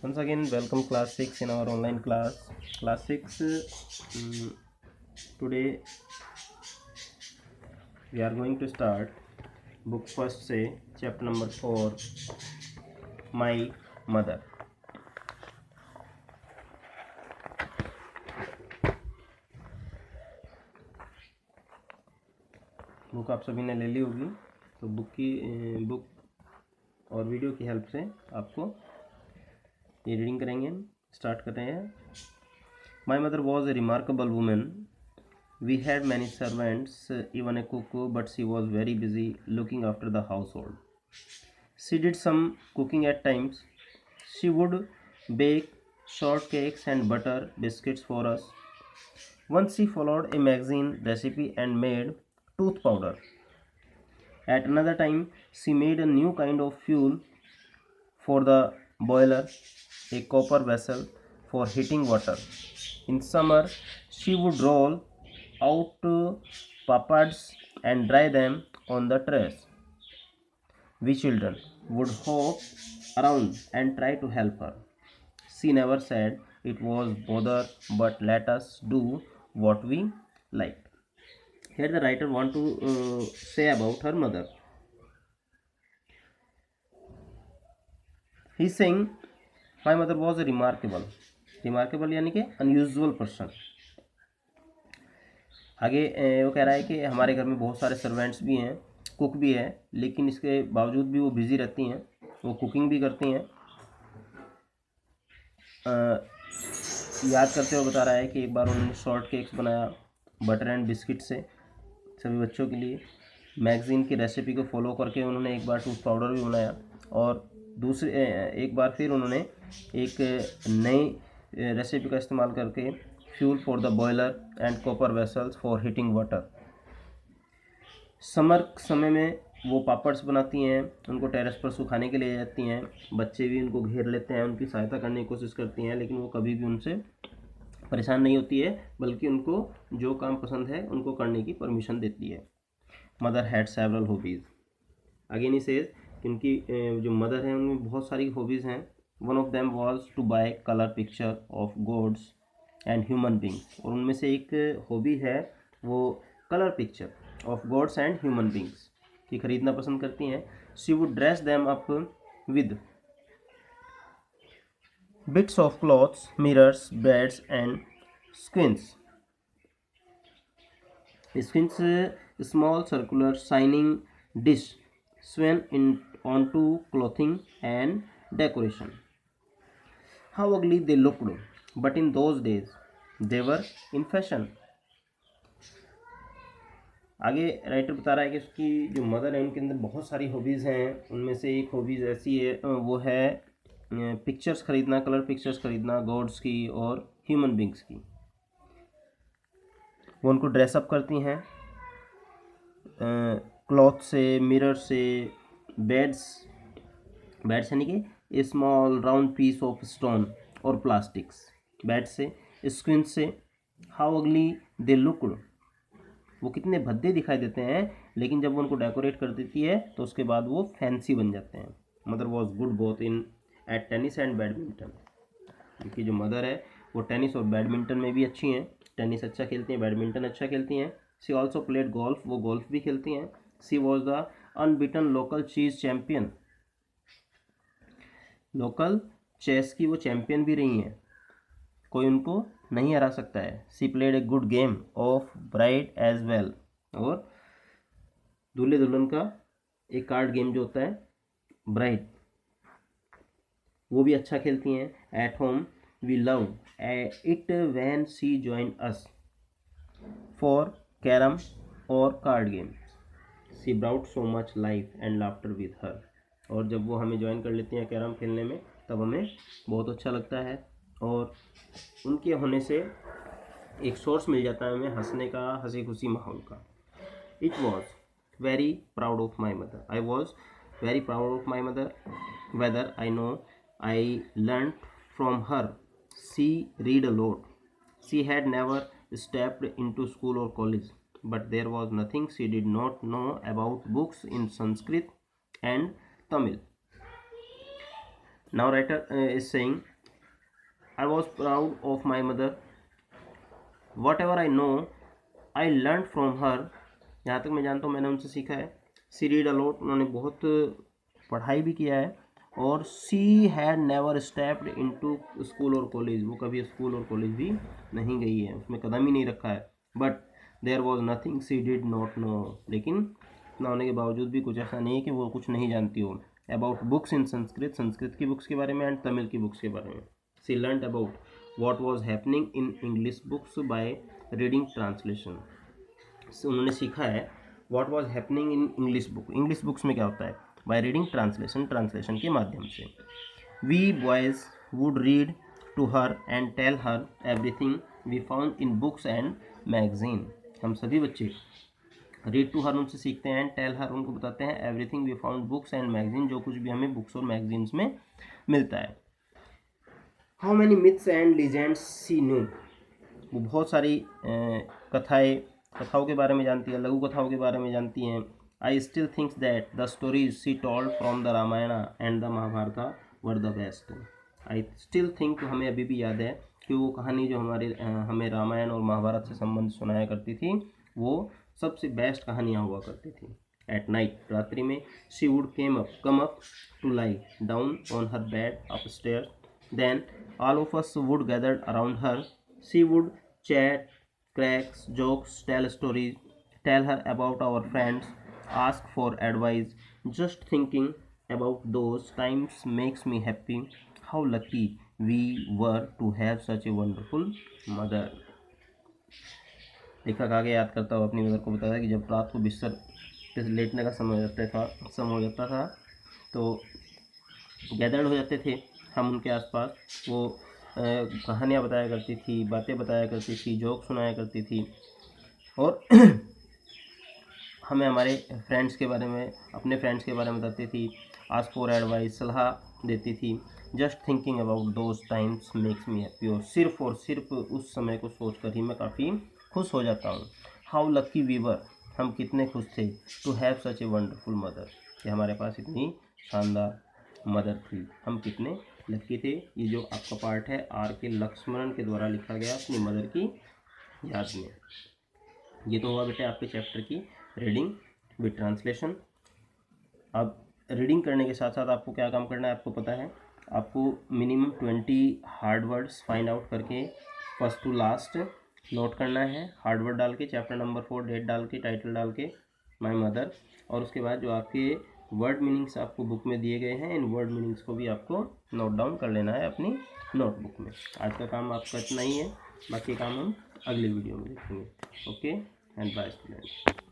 Once again, welcome class 6 in our online class. Class 6, today we are going to start book first say chapter number 4, My Mother. Book आप सभी ने ले ली होगी, तो book और video की help से आपको ये रीडिंग करेंगे। स्टार्ट कर रहे हैं। My mother was a remarkable women. We had many servants, even a cook, but she was very busy looking after the household. She did some cooking at times. She would bake shortcakes and butter biscuits for us. Once she followed a magazine recipe and made tooth powder. At another time, she made a new kind of fuel for the boiler, a copper vessel for heating water. In summer, she would roll out papads and dry them on the terrace. We children would hop around and try to help her. She never said it was bother, but let us do what we liked. Here the writer want to say about her mother. He is saying my mother was a remarkable यानी कि unusual person. आगे वो कह रहा है कि हमारे घर में बहुत सारे सर्वेंट्स भी हैं, कुक भी है, लेकिन इसके बावजूद भी वो बिज़ी रहती हैं, वो कुकिंग भी करती हैं। याद करते हुए बता रहा है कि एक बार उन्होंने शॉर्ट केक्स बनाया बटर एंड बिस्किट से सभी बच्चों के लिए। मैगज़ीन की रेसिपी को फॉलो करके उन्होंने एक बार टूथ पाउडर भी बनाया, और दूसरे एक बार फिर उन्होंने एक नई रेसिपी का इस्तेमाल करके fuel for the boiler and copper vessels for heating water. Summer समय में वो पापड्स बनाती हैं, उनको टेरेस पर सुखाने के लिए जाती हैं। बच्चे भी उनको घेर लेते हैं, उनकी सहायता करने की कोशिश करती हैं, लेकिन वो कभी भी उनसे परेशान नहीं होती है, बल्कि उनको जो काम पसंद है उनको करने की परमिशन देती है। Mother had several hobbies. Again he says कि उनकी जो मदर है उनमें बहुत सारी हॉबीज़ हैं. One of them was to buy colour picture of gods and human beings. और उनमें से एक हॉबी है वो colour picture of gods and human beings की खरीदना पसंद करती हैं. She would dress them up with bits of cloths, mirrors, beds and squints. Squints, small circular shining dish sewn in onto clothing and decoration. How ugly they looked, but in those days they were in fashion. आगे writer बता रहा है कि उसकी जो mother है उनके अंदर बहुत सारी हॉबीज़ हैं. उनमें से एक हॉबीज़ ऐसी है, वो है पिक्चर्स खरीदना, कलर पिक्चर्स खरीदना गॉड्स की और ह्यूमन बींग्स की. वो उनको ड्रेसअप करती हैं क्लॉथ से, मिरर से, बेड्स यानी कि small round piece of stone और प्लास्टिक्स बेड से, स्क्रीन से. हाउ अगली दे लुक्ड, वो कितने भद्दे दिखाई देते हैं, लेकिन जब वो उनको डेकोरेट कर देती है तो उसके बाद वो फैंसी बन जाते हैं. Mother was good both in at tennis and badminton. उनकी जो मदर है वो टेनिस और बैडमिंटन में भी अच्छी हैं. टेनिस अच्छा खेलती हैं, बैडमिंटन अच्छा खेलती हैं. सी ऑल्सो प्लेड गोल्फ, वो गोल्फ भी खेलती हैं. सी वॉज द अनबिटन लोकल चीज चैम्पियन, लोकल चेस की वो चैम्पियन भी रही हैं, कोई उनको नहीं हरा सकता है. She played a good game of bride as well, और दूल्हे दुल्हन का एक कार्ड गेम जो होता है ब्राइड, वो भी अच्छा खेलती हैं. At home we love it when she join us for carrom और card game. She brought so much life and laughter with her. और जब वो हमें ज्वाइन कर लेती हैं कैरम खेलने में, तब हमें बहुत अच्छा लगता है, और उनके होने से एक सोर्स मिल जाता है हमें हंसने का, हंसी खुशी माहौल का. It was very proud of my mother. I was very proud of my mother. Whether I know I learn from her. She read a lot. She had never stepped into school or college, but there was nothing she did not know about books in Sanskrit and Tamil. Now writer is saying I was proud of my mother, what ever I know I learn from हर, जहाँ तक मैं जानता हूँ मैंने उनसे सीखा है। सी read a lot, उन्होंने बहुत पढ़ाई भी किया है। और she had never stepped into school और कॉलेज, वो कभी स्कूल और कॉलेज भी नहीं गई है, उसमें कदम ही नहीं रखा है। But there was nothing she did not know, लेकिन इतना होने के बावजूद भी कुछ ऐसा नहीं है कि वो कुछ नहीं जानती हो। अबाउट बुक्स इन संस्कृत, संस्कृत की बुक्स के बारे में, एंड तमिल की बुक्स के बारे में। She learned about what was happening in English books by reading translation, उन्होंने सीखा है what was happening in English book, English books में क्या होता है, बाय रीडिंग ट्रांसलेशन, ट्रांसलेशन के माध्यम से। We boys would read to her and tell her everything we found in books and magazine, हम सभी बच्चे रीड टू हर उनसे सीखते हैं, टेल हर उनको बताते हैं, everything we found books and magazine, जो कुछ भी हमें बुक्स और मैगजीन्स में मिलता है। How many myths and legends she knew, वो बहुत सारी कथाओं के बारे में जानती है, लघु कथाओं के बारे में जानती हैं। I still thinks that the stories she told from the Ramayana and the Mahabharata were the best. I still think, हमें अभी भी याद है कि वो कहानी जो हमें रामायण और महाभारत से संबंध सुनाया करती थी, वो सबसे बेस्ट कहानियाँ हुआ करती थी। एट नाइट, रात्रि में, she would come up to lie down on her bed upstairs, then all of us would gather around her. She would chat, cracks, jokes, tell stories, tell her about our friends, ask for advice. Just thinking about those times makes me happy. How lucky we were to have such a wonderful mother. लेखक आगे याद करता हुआ अपनी mother को बताया कि जब रात को बिस्तर पे लेटने का समय हो जाता था तो गैदर्ड हो जाते थे हम उनके आसपास, वो कहानियाँ बताया करती थी, बातें बताया करती थी, जोक सुनाया करती थी, और हमें हमारे फ्रेंड्स के बारे में, अपने फ्रेंड्स के बारे में बताती थी, आस्क फॉर एडवाइस, सलाह देती थी। Just thinking about those times makes me happy, और सिर्फ उस समय को सोचकर ही मैं काफ़ी खुश हो जाता हूँ। हाउ लकी वी वर, हम कितने खुश थे, to have such a wonderful mother, कि हमारे पास इतनी शानदार मदर थी, हम कितने लकी थे। ये जो आपका पार्ट है आर के लक्ष्मणन के द्वारा लिखा गया अपनी मदर की याद में। ये तो हुआ बेटे आपके चैप्टर की रीडिंग विद ट्रांसलेशन। अब रीडिंग करने के साथ साथ आपको क्या काम करना है, आपको पता है, आपको minimum 20 hard words find out करके फर्स्ट टू लास्ट नोट करना है, हार्ड वर्ड डाल के, चैप्टर नंबर 4 डेट डाल के, टाइटल डाल के, माय मदर, और उसके बाद जो आपके वर्ड मीनिंग्स आपको बुक में दिए गए हैं, इन वर्ड मीनिंग्स को भी आपको नोट डाउन कर लेना है अपनी नोटबुक में। आज का काम आपका इतना ही है, बाकी काम हम अगले वीडियो में देखेंगे। Okay and bye students.